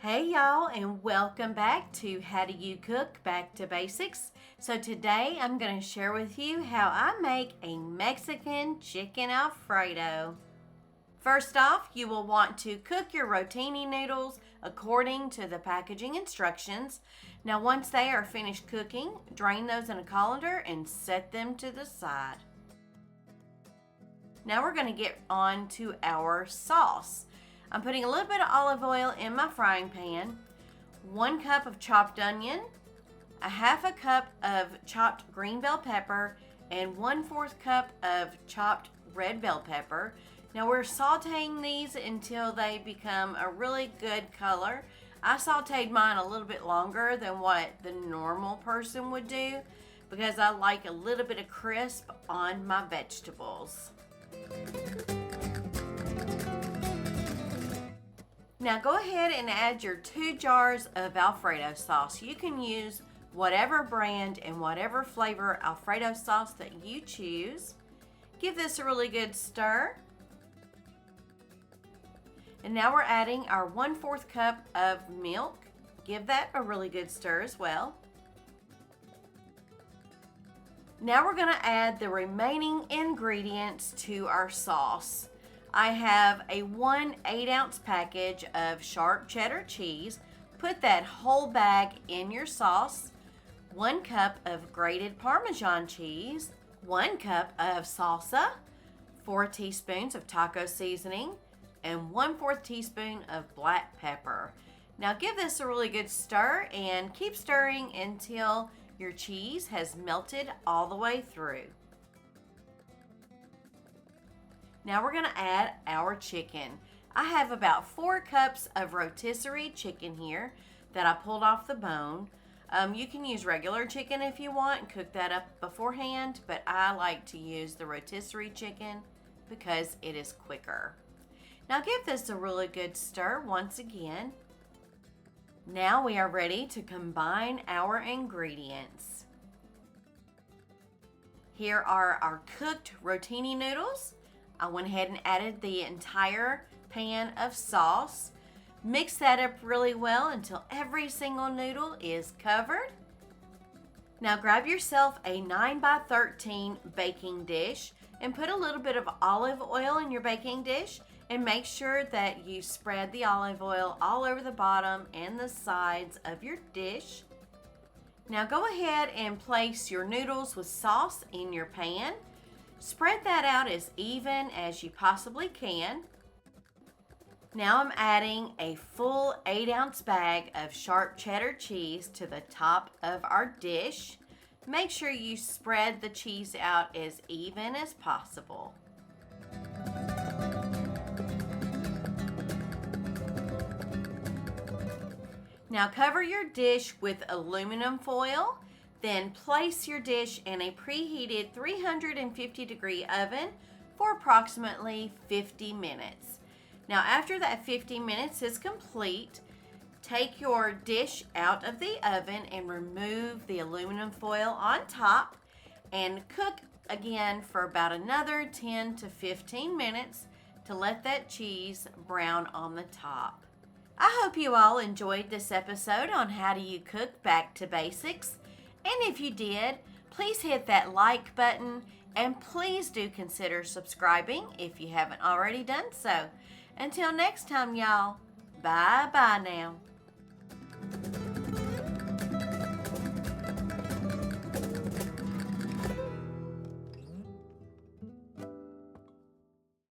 Hey y'all, and welcome back to How Do You Cook Back to Basics. So today I'm going to share with you how I make a Mexican chicken Alfredo. First off, you will want to cook your rotini noodles according to the packaging instructions. Now once they are finished cooking, drain those in a colander and set them to the side. Now we're going to get on to our sauce. I'm putting a little bit of olive oil in my frying pan, 1 cup of chopped onion, a half a cup of chopped green bell pepper, and 1/4 cup of chopped red bell pepper. Now we're sauteing these until they become a really good color. I sauteed mine a little bit longer than what the normal person would do because I like a little bit of crisp on my vegetables. Now go ahead and add your 2 jars of Alfredo sauce. You can use whatever brand and whatever flavor Alfredo sauce that you choose. Give this a really good stir. And now we're adding our 1/4 cup of milk. Give that a really good stir as well. Now we're going to add the remaining ingredients to our sauce. I have a 1 8-ounce package of sharp cheddar cheese. Put that whole bag in your sauce. 1 cup of grated Parmesan cheese. 1 cup of salsa. 4 teaspoons of taco seasoning. And 1/4 teaspoon of black pepper. Now give this a really good stir and keep stirring until your cheese has melted all the way through. Now we're going to add our chicken. I have about 4 cups of rotisserie chicken here that I pulled off the bone. You can use regular chicken if you want and cook that up beforehand, but I like to use the rotisserie chicken because it is quicker. Now give this a really good stir once again. Now we are ready to combine our ingredients. Here are our cooked rotini noodles. I went ahead and added the entire pan of sauce. Mix that up really well until every single noodle is covered. Now grab yourself a 9x13 baking dish and put a little bit of olive oil in your baking dish and make sure that you spread the olive oil all over the bottom and the sides of your dish. Now go ahead and place your noodles with sauce in your pan. Spread that out as even as you possibly can. Now I'm adding a full 8-ounce bag of sharp cheddar cheese to the top of our dish. Make sure you spread the cheese out as even as possible. Now cover your dish with aluminum foil. Then place your dish in a preheated 350-degree oven for approximately 50 minutes. Now after that 50 minutes is complete, take your dish out of the oven and remove the aluminum foil on top and cook again for about another 10 to 15 minutes to let that cheese brown on the top. I hope you all enjoyed this episode on How Do You Cook Back to Basics. And if you did, please hit that like button and please do consider subscribing if you haven't already done so. Until next time, y'all, bye-bye now.